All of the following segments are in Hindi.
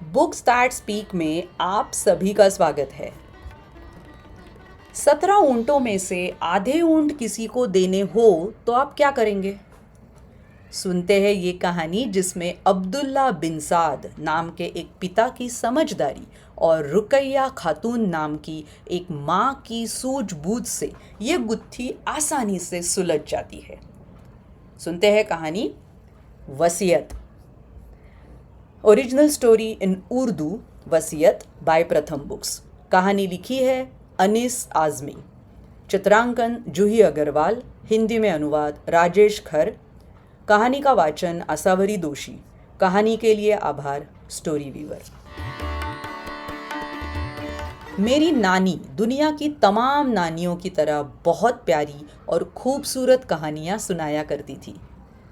बुक्स दैट स्पीक में आप सभी का स्वागत है। 17 ऊंटों में से आधे ऊंट किसी को देने हो तो आप क्या करेंगे? सुनते हैं ये कहानी जिसमें अब्दुल्ला बिन साद नाम के एक पिता की समझदारी और रुकैया खातून नाम की एक माँ की सूझबूझ से ये गुत्थी आसानी से सुलझ जाती है। सुनते हैं कहानी वसीयत। ओरिजिनल स्टोरी इन उर्दू वसीयत बाय प्रथम बुक्स। कहानी लिखी है अनीस आज़मी। चित्रांकन जूही अग्रवाल। हिंदी में अनुवाद राजेश खर। कहानी का वाचन आसावरी दोषी। कहानी के लिए आभार स्टोरी वीवर। मेरी नानी दुनिया की तमाम नानियों की तरह बहुत प्यारी और खूबसूरत कहानियाँ सुनाया करती थी।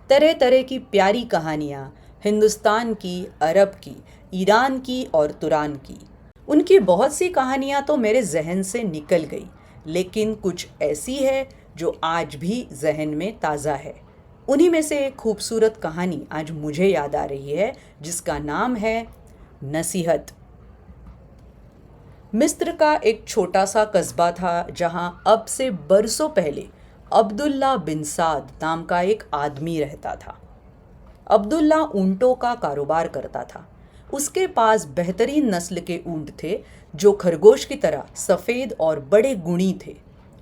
तरह तरह की प्यारी कहानियाँ, हिंदुस्तान की, अरब की, ईरान की और तुरान की। उनकी बहुत सी कहानियाँ तो मेरे जहन से निकल गई, लेकिन कुछ ऐसी है जो आज भी जहन में ताज़ा है। उन्हीं में से एक खूबसूरत कहानी आज मुझे याद आ रही है, जिसका नाम है नसीहत। मिस्र का एक छोटा सा कस्बा था जहाँ अब से बरसों पहले अब्दुल्ला बिन साद नाम का एक आदमी रहता था। अब्दुल्ला ऊंटों का कारोबार करता था। उसके पास बेहतरीन नस्ल के ऊंट थे जो खरगोश की तरह सफ़ेद और बड़े गुणी थे।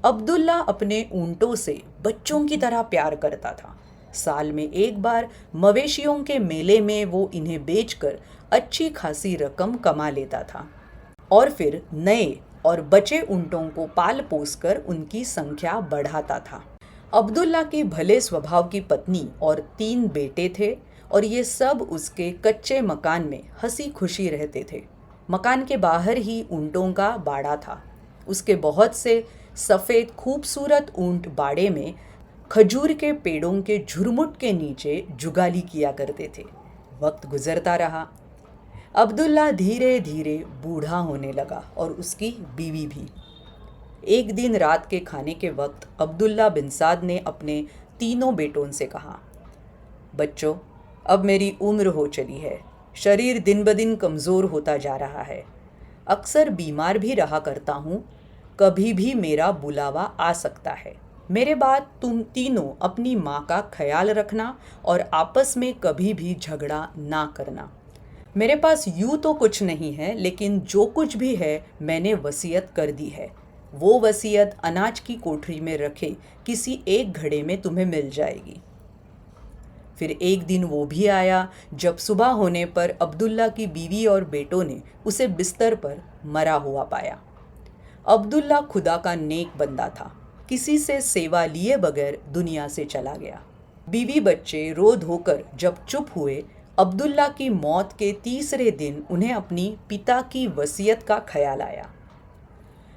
अब्दुल्ला अपने ऊंटों से बच्चों की तरह प्यार करता था। साल में एक बार मवेशियों के मेले में वो इन्हें बेचकर अच्छी खासी रकम कमा लेता था और फिर नए और बचे ऊंटों को पाल पोस कर उनकी संख्या बढ़ाता था। अब्दुल्ला के भले स्वभाव की पत्नी और 3 बेटे थे और ये सब उसके कच्चे मकान में हंसी खुशी रहते थे। मकान के बाहर ही ऊंटों का बाड़ा था। उसके बहुत से सफ़ेद खूबसूरत ऊंट बाड़े में खजूर के पेड़ों के झुरमुट के नीचे जुगाली किया करते थे। वक्त गुजरता रहा। अब्दुल्ला धीरे धीरे बूढ़ा होने लगा और उसकी बीवी भी। एक दिन रात के खाने के वक्त अब्दुल्ला बिन साद ने अपने तीनों बेटों से कहा, बच्चों, अब मेरी उम्र हो चली है। शरीर दिन ब दिन कमज़ोर होता जा रहा है। अक्सर बीमार भी रहा करता हूँ। कभी भी मेरा बुलावा आ सकता है। मेरे बाद तुम तीनों अपनी माँ का ख्याल रखना और आपस में कभी भी झगड़ा ना करना। मेरे पास यूँ तो कुछ नहीं है, लेकिन जो कुछ भी है मैंने वसीयत कर दी है। वो वसीयत अनाज की कोठरी में रखे किसी एक घड़े में तुम्हें मिल जाएगी। फिर एक दिन वो भी आया जब सुबह होने पर अब्दुल्ला की बीवी और बेटों ने उसे बिस्तर पर मरा हुआ पाया। अब्दुल्ला खुदा का नेक बंदा था। किसी से सेवा लिए बगैर दुनिया से चला गया। बीवी बच्चे रो धोकर जब चुप हुए, अब्दुल्ला की मौत के तीसरे दिन उन्हें अपनी पिता की वसीयत का ख्याल आया।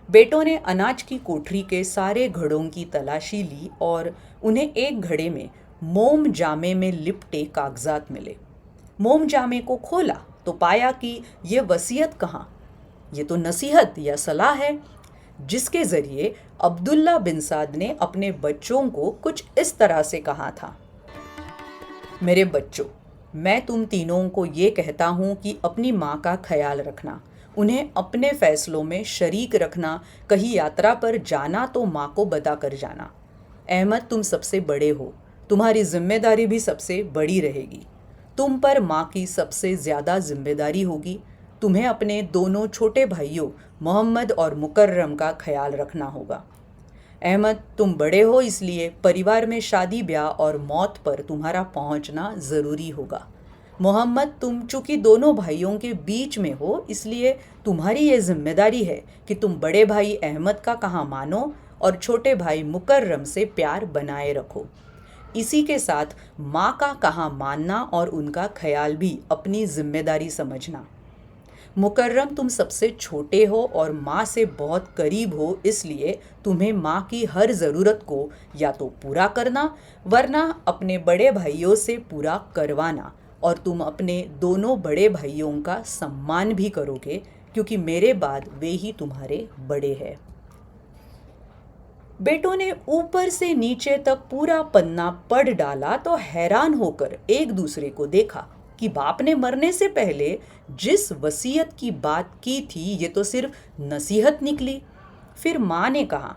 बेटों ने अनाज की कोठरी के सारे घड़ों की तलाशी ली और उन्हें एक घड़े में मोम जामे में लिपटे कागजात मिले। मोम जामे को खोला तो पाया कि ये वसीयत कहाँ, ये तो नसीहत या सलाह है, जिसके ज़रिए अब्दुल्ला बिन साद ने अपने बच्चों को कुछ इस तरह से कहा था, मेरे बच्चों, मैं तुम तीनों को ये कहता हूँ कि अपनी माँ का ख्याल रखना, उन्हें अपने फैसलों में शरीक रखना। कहीं यात्रा पर जाना तो माँ को बता कर जाना। अहमद, तुम सबसे बड़े हो, तुम्हारी जिम्मेदारी भी सबसे बड़ी रहेगी। तुम पर माँ की सबसे ज़्यादा जिम्मेदारी होगी। तुम्हें अपने दोनों छोटे भाइयों मोहम्मद और मुकर्रम का ख्याल रखना होगा। अहमद, तुम बड़े हो, इसलिए परिवार में शादी ब्याह और मौत पर तुम्हारा पहुंचना ज़रूरी होगा। मोहम्मद, तुम चूँकि दोनों भाइयों के बीच में हो, इसलिए तुम्हारी ये जिम्मेदारी है कि तुम बड़े भाई अहमद का कहा मानो और छोटे भाई मुकर्रम से प्यार बनाए रखो। इसी के साथ माँ का कहा मानना और उनका ख्याल भी अपनी जिम्मेदारी समझना। मुकर्रम, तुम सबसे छोटे हो और माँ से बहुत करीब हो, इसलिए तुम्हें माँ की हर ज़रूरत को या तो पूरा करना, वरना अपने बड़े भाइयों से पूरा करवाना। और तुम अपने दोनों बड़े भाइयों का सम्मान भी करोगे, क्योंकि मेरे बाद वे ही तुम्हारे बड़े हैं। बेटों ने ऊपर से नीचे तक पूरा पन्ना पढ़ डाला तो हैरान होकर एक दूसरे को देखा। कि बाप ने मरने से पहले जिस वसीयत की बात की थी ये तो सिर्फ नसीहत निकली। फिर माँ ने कहा,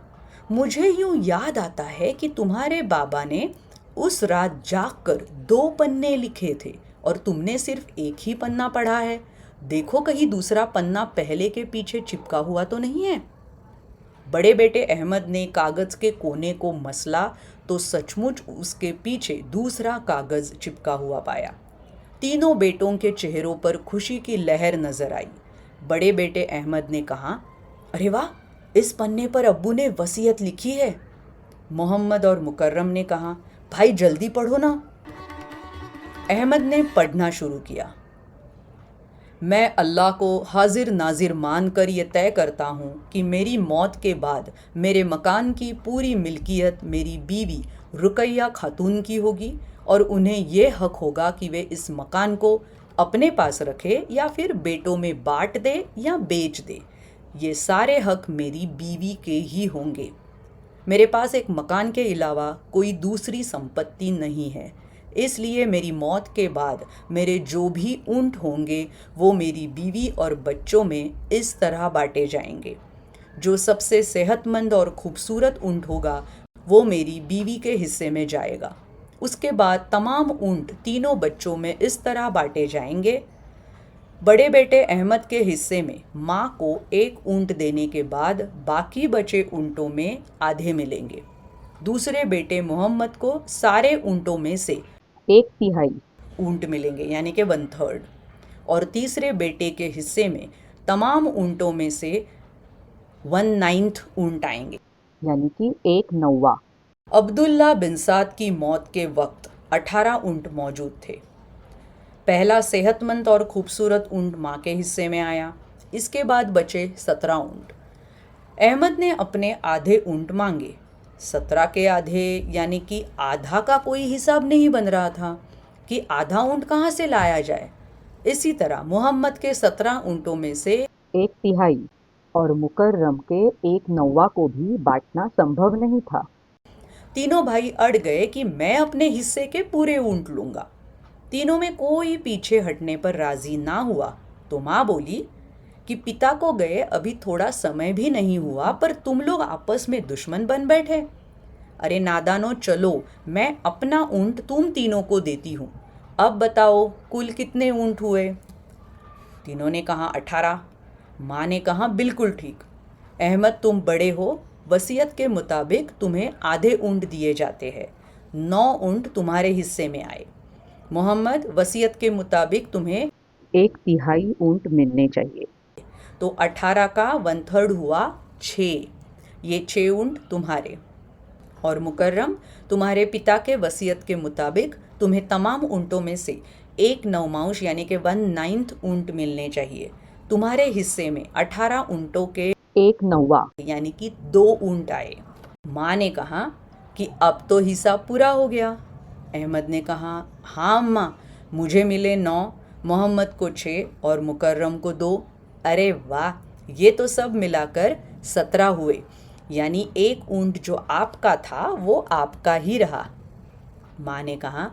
मुझे यूं याद आता है कि तुम्हारे बाबा ने उस रात जागकर 2 पन्ने लिखे थे और तुमने सिर्फ एक ही पन्ना पढ़ा है। देखो कहीं दूसरा पन्ना पहले के पीछे चिपका हुआ तो नहीं है। बड़े बेटे अहमद ने कागज के कोने को मसला तो सचमुच उसके पीछे दूसरा कागज चिपका हुआ पाया। तीनों बेटों के चेहरों पर खुशी की लहर नजर आई। बड़े बेटे अहमद ने कहा, अरे वाह, इस पन्ने पर अब्बू ने वसीयत लिखी है। मोहम्मद और मुकर्रम ने कहा, भाई जल्दी पढ़ो ना। अहमद ने पढ़ना शुरू किया। मैं अल्लाह को हाजिर नाजिर मानकर ये तय करता हूँ कि मेरी मौत के बाद मेरे मकान की पूरी मिल्कियत मेरी बीवी रुकैया खातून की होगी और उन्हें ये हक होगा कि वे इस मकान को अपने पास रखे या फिर बेटों में बांट दे या बेच दे। ये सारे हक मेरी बीवी के ही होंगे। मेरे पास एक मकान के अलावा कोई दूसरी संपत्ति नहीं है, इसलिए मेरी मौत के बाद मेरे जो भी ऊंट होंगे वो मेरी बीवी और बच्चों में इस तरह बांटे जाएंगे। जो सबसे सेहतमंद और खूबसूरत ऊंट होगा वो मेरी बीवी के हिस्से में जाएगा। उसके बाद तमाम ऊंट तीनों बच्चों में इस तरह बांटे जाएंगे। बड़े बेटे अहमद के हिस्से में माँ को एक ऊंट देने के बाद बाकी बचे ऊंटों में आधे मिलेंगे। दूसरे बेटे मोहम्मद को सारे ऊंटों में से 1/3 ऊंट मिलेंगे, यानी कि 1/3। और तीसरे बेटे के हिस्से में तमाम ऊंटों में से 1/9 ऊंट आएंगे, यानी कि 1/9। अब्दुल्ला बिन साद की मौत के वक्त 18 ऊंट मौजूद थे। पहला सेहतमंद और खूबसूरत ऊंट माँ के हिस्से में आया। इसके बाद बचे 17 ऊंट। अहमद ने अपने आधे ऊंट मांगे। 17 के आधे, यानी कि आधा का कोई हिसाब नहीं बन रहा था कि आधा ऊंट कहाँ से लाया जाए। इसी तरह मोहम्मद के 17 ऊंटों में से 1/3 और मुकर्रम के 1/9 को भी बांटना संभव नहीं था। तीनों भाई अड़ गए कि मैं अपने हिस्से के पूरे ऊंट लूंगा। तीनों में कोई पीछे हटने पर राजी ना हुआ तो माँ बोली कि पिता को गए अभी थोड़ा समय भी नहीं हुआ पर तुम लोग आपस में दुश्मन बन बैठे। अरे नादानो, चलो, मैं अपना ऊंट तुम तीनों को देती हूँ। अब बताओ कुल कितने ऊंट हुए? तीनों ने कहा 18। माँ ने कहा, बिल्कुल ठीक। अहमद, तुम बड़े हो, वसीयत के मुताबिक तुम्हें आधे ऊंट दिए जाते हैं। 9 ऊंट तुम्हारे हिस्से में आए। मोहम्मद, वसीयत के मुताबिक तुम्हें 1/3 ऊंट मिलने चाहिए। तो 18 का 1/3 हुआ 6। ये 6 ऊंट तुम्हारे। और मुकर्रम, तुम्हारे पिता के वसीयत के मुताबिक तुम्हें तमाम ऊंटों में से 1/9 यानी कि 1/9 ऊंट मिलने चाहिए। तुम्हारे हिस्से में 18 ऊंटों के 1/9 यानी कि 2 ऊंट आए। माँ ने कहा कि अब तो हिसाब पूरा हो गया। अहमद ने कहा, हाँ अम्मा, मुझे मिले 9, मोहम्मद को 6 और मुकर्रम को 2। अरे वाह, ये तो सब मिलाकर 17 हुए, यानी एक ऊंट जो आपका था वो आपका ही रहा। माँ ने कहा,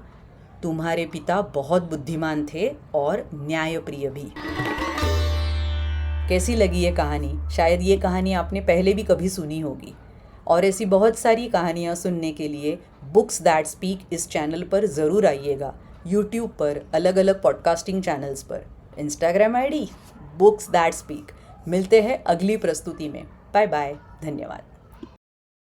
तुम्हारे पिता बहुत बुद्धिमान थे और न्यायप्रिय भी। कैसी लगी ये कहानी? शायद ये कहानी आपने पहले भी कभी सुनी होगी। और ऐसी बहुत सारी कहानियाँ सुनने के लिए बुक्स दैट स्पीक इस चैनल पर ज़रूर आइएगा। यूट्यूब पर, अलग अलग पॉडकास्टिंग चैनल्स पर, Instagram ID books that speak. मिलते हैं अगली प्रस्तुति में। बाय बाय, धन्यवाद।